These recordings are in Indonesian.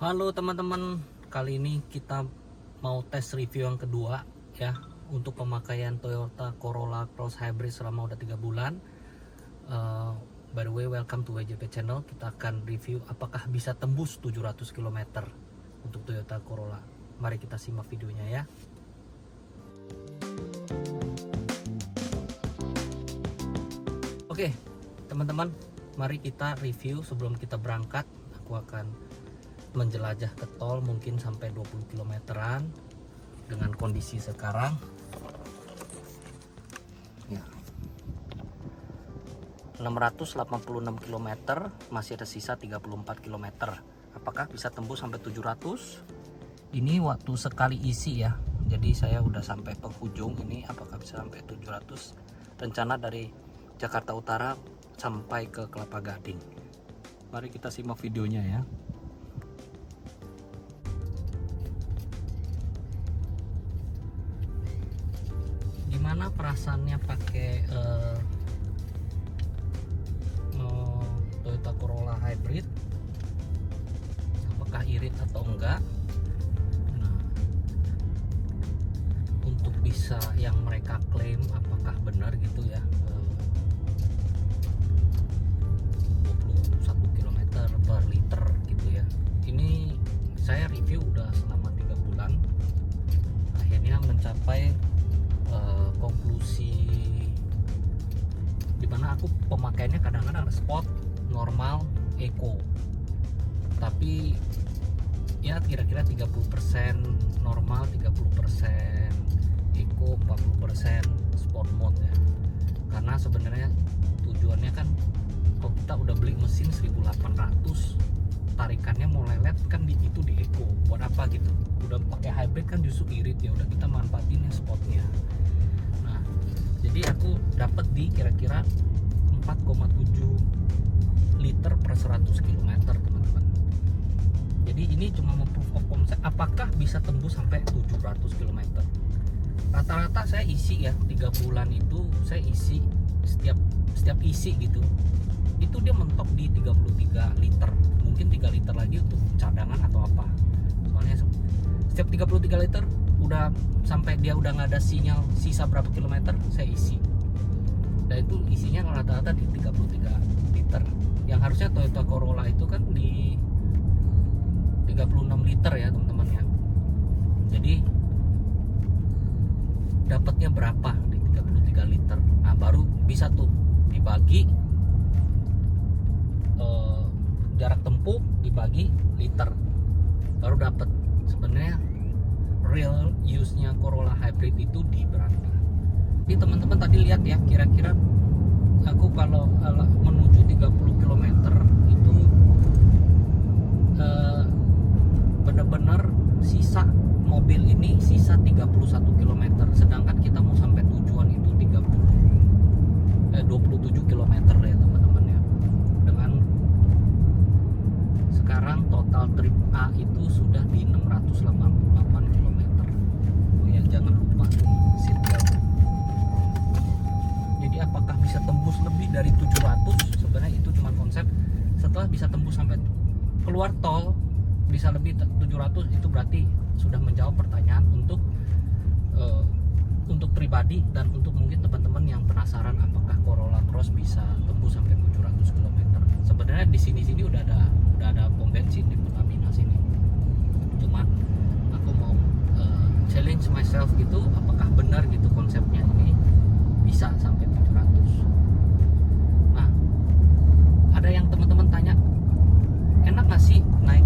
Halo teman-teman, kali ini kita mau tes review yang kedua ya untuk pemakaian Toyota Corolla Cross Hybrid selama udah 3 bulan. By the way, welcome to WJP channel. Kita akan review apakah bisa tembus 700 km untuk Toyota Corolla. Mari kita simak videonya ya. Oke teman-teman, mari kita review. Sebelum kita berangkat, aku akan menjelajah ke tol mungkin sampai 20 kilometeran dengan kondisi sekarang ya. 686 km, masih ada sisa 34 km. Apakah bisa tembus sampai 700? Ini waktu sekali isi ya, jadi saya udah sampai penghujung ini. Apakah bisa sampai 700? Rencana dari Jakarta Utara sampai ke Kelapa Gading. Mari kita simak videonya ya. Gimana perasaannya pakai Toyota Corolla Hybrid? Apakah irit atau enggak? Nah, untuk bisa yang mereka klaim apakah benar gitu ya, 21 km per liter gitu ya. Ini saya review udah selama 3 bulan, akhirnya mencapai konklusi dimana aku pemakaiannya kadang-kadang sport, normal, eco, tapi ya kira-kira 30% normal, 30% eco, 40% sport mode ya. Karena sebenarnya tujuannya kan kalau kita udah beli mesin 1800, tarikannya mau lelet kan itu di eco, buat apa gitu? Udah pakai hybrid kan justru irit ya, udah kita manfaatin yang sportnya. Nah, jadi aku dapat di kira-kira 4,7 liter per 100 km teman-teman. Jadi ini cuma proof of concept, apakah bisa tembus sampai 700 km. Rata-rata saya isi ya, 3 bulan itu saya isi setiap isi gitu, itu dia mentok di 33 liter, mungkin 3 liter lagi untuk cadangan atau apa. Soalnya setiap 33 liter udah sampai dia udah nggak ada sinyal sisa berapa kilometer, saya isi. Dan itu isinya rata-rata di 33 liter. Yang harusnya Toyota Corolla itu kan di 36 liter ya teman-teman ya. Jadi dapatnya berapa di 33 liter. Nah, baru bisa tuh dibagi jarak tempuh dibagi liter, baru dapat sebenarnya real use-nya Corolla Hybrid itu di berapa. Jadi teman-teman tadi lihat ya, kira-kira aku kalau menuju 30 km itu benar-benar sisa mobil ini sisa 31 km, sedangkan kita mau sampai tujuan itu 27 km ya teman-teman ya. Dengan sekarang total trip A itu sudah di 688 km. Oh ya, jangan lupa seatbelt. Jadi apakah bisa tembus lebih dari 700? Sebenarnya itu cuma konsep. Setelah bisa tembus sampai keluar tol bisa lebih 700, itu berarti sudah menjawab pertanyaan untuk pribadi dan untuk mungkin teman-teman yang penasaran apakah Corolla Cross bisa tembus sampai 700 km. Sebenarnya di sini udah ada pom bensin di Pertamina sini. Cuma aku mau challenge myself gitu, apakah benar gitu konsepnya ini bisa sampai 700. Nah, ada yang teman-teman tanya, enak nggak sih naik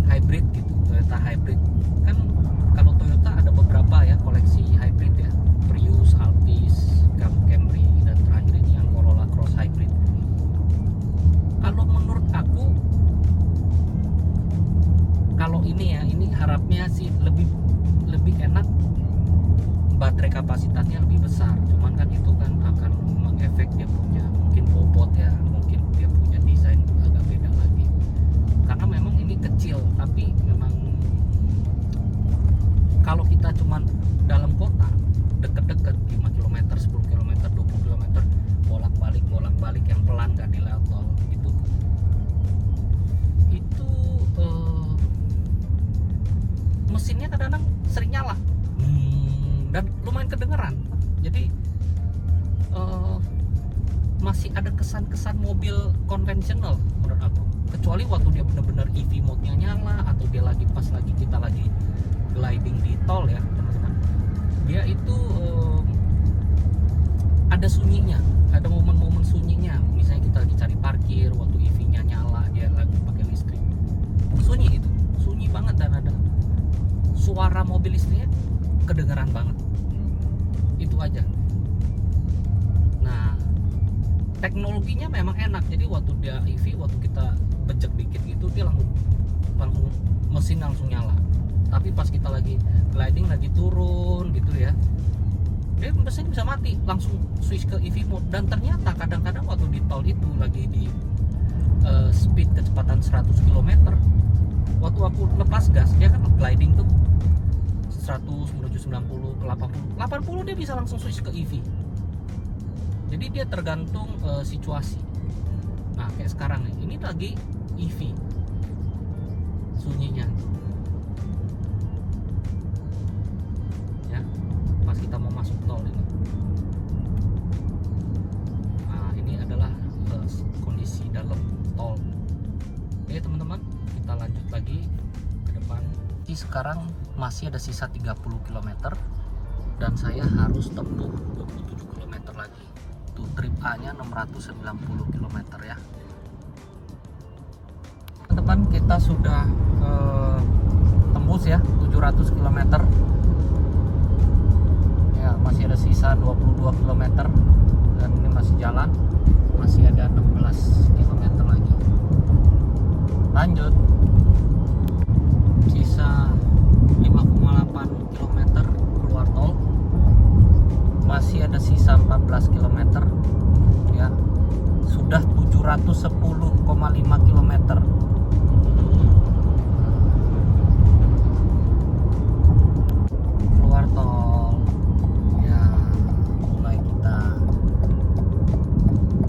hybrid gitu, Toyota hybrid? Kan kalau Toyota ada beberapa ya koleksi hybrid ya, Prius, Altis, Camry, dan terakhir ini yang Corolla Cross Hybrid. Kalau menurut aku, kalau ini ya, ini harapnya sih lebih enak, baterai kapasitasnya lebih besar. Cuman kan itu kan akan mengefek dia punya mungkin bobot ya, mungkin dia punya desain agak beda lagi. Karena memang ini kecil, tapi memang kalau kita cuman dalam kota deket-deket 5 km, 10 km, 20 km bolak-balik yang pelan gak di level tol itu sering nyala. Dan lumayan kedengeran. Jadi masih ada kesan-kesan mobil konvensional menurut aku. Kecuali waktu dia benar-benar EV mode-nya nyala, atau dia lagi pas lagi kita lagi gliding di tol ya teman-teman. Dia itu ada sunyinya, ada momen-momen sunyinya. Misalnya kita lagi cari parkir, waktu EV-nya nyala, dia lagi pakai listrik, sunyi itu, sunyi banget, dan ada suara mobil listriknya kedengeran banget. Itu aja. Nah, teknologinya memang enak. Jadi waktu dia EV, waktu kita becek dikit gitu, dia langsung mesin langsung nyala. Tapi pas kita lagi gliding, lagi turun gitu ya, dia mesin bisa mati, langsung switch ke EV mode. Dan ternyata kadang-kadang waktu di tol itu lagi di speed kecepatan 100 km, waktu aku lepas gas, dia kan gliding tuh 100 menuju 90 ke 80 dia bisa langsung switch ke EV. Jadi dia tergantung situasi. Nah kayak sekarang nih, ini lagi EV sunyinya ya, pas kita mau masuk tol ini. Nah ini adalah kondisi dalam tol. Oke teman-teman, kita lanjut lagi ke depan. Jadi sekarang masih ada sisa 30 km dan saya harus tempuh 27 km lagi. Tuh trip A nya 690 km ya teman-teman. Kita sudah tembus ya 700 km ya, masih ada sisa 22 km dan ini masih jalan, masih ada 16 km lagi. Lanjut, sisa 5,8 km keluar tol, masih ada sisa 14 km ya, sudah 710,5 km. Keluar tol ya, mulai kita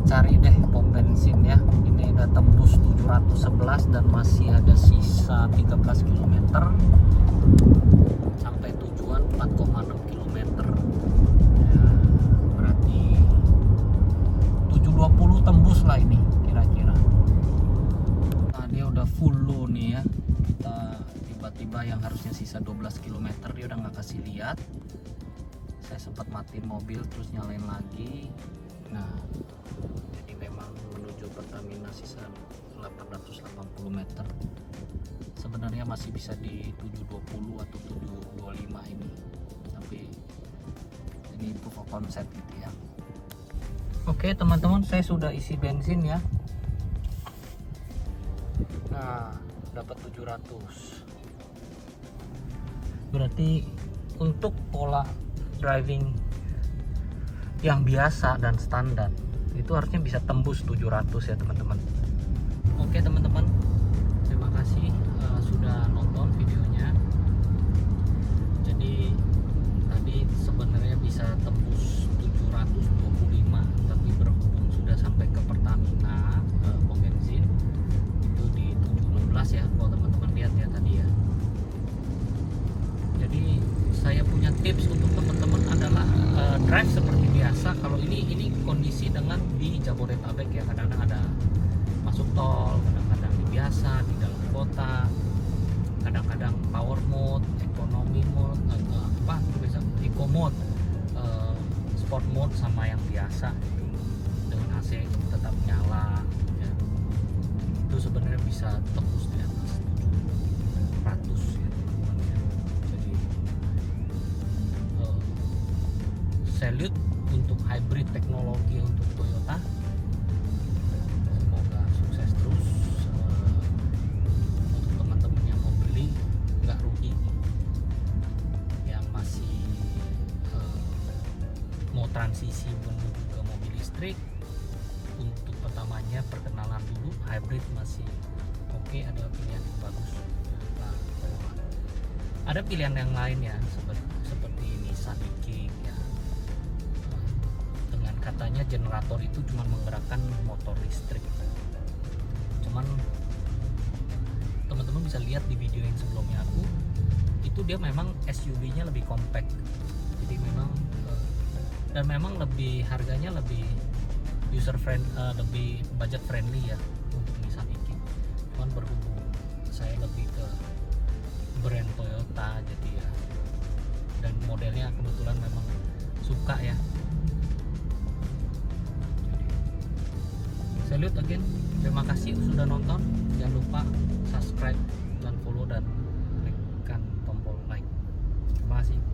cari deh pom bensin ya. Ini udah tembus 711 dan masih ada sisa 13 km sampai tujuan 4,6 km ya, berarti 720 tembus lah ini kira-kira. Nah dia udah full low nih ya, kita tiba-tiba yang harusnya sisa 12 km dia udah nggak kasih lihat. Saya sempat matiin mobil terus nyalain lagi. Nah jadi memang menuju Pertamina sisa 880 meter. Sebenarnya masih bisa di 720 atau 725 ini, tapi ini proof of concept gitu ya. Oke teman-teman, saya sudah isi bensin ya. Nah dapat 700. Berarti untuk pola driving yang biasa dan standar itu harusnya bisa tembus 700 ya teman-teman. Oke teman-teman, terima kasih sudah nonton videonya. Jadi tadi sebenarnya bisa tembus 725, tapi berhubung sudah sampai ke Pertamina pom bensin itu di 716 ya, kalau teman-teman lihat ya tadi ya. Jadi saya punya tips untuk teman-teman adalah drive seperti biasa. Kalau ini kondisi dengan di Jabodetabek ya, kadang-kadang ada masuk tol, kadang-kadang di biasa di dalam kota, kadang-kadang power mode, economy mode, atau eco mode, sport mode sama yang biasa gitu. Dengan AC tetap nyala ya. Itu sebenarnya bisa tembus di atas 700 ya teman-teman ya. Jadi salute untuk hybrid teknologi untuk Toyota. Semoga sukses terus. Untuk teman-teman yang mau beli nggak rugi, yang masih mau transisi menuju ke mobil listrik, untuk pertamanya perkenalan dulu hybrid masih oke, ada pilihan yang bagus. Nah, ada pilihan yang lain ya, seperti Nissan Kick ya, dengan katanya generator itu cuma menggerakkan motor listrik. Cuman teman-teman bisa lihat di video yang sebelumnya aku, itu dia memang SUV-nya lebih compact, jadi memang dan memang lebih harganya lebih user friendly, lebih budget friendly ya untuk Nissan Kicks. Cuman berhubung saya lebih ke brand Toyota jadi ya, dan modelnya kebetulan memang suka ya. Salute again, terima kasih sudah nonton. Jangan lupa subscribe dan follow dan klikkan tombol like. Terima kasih.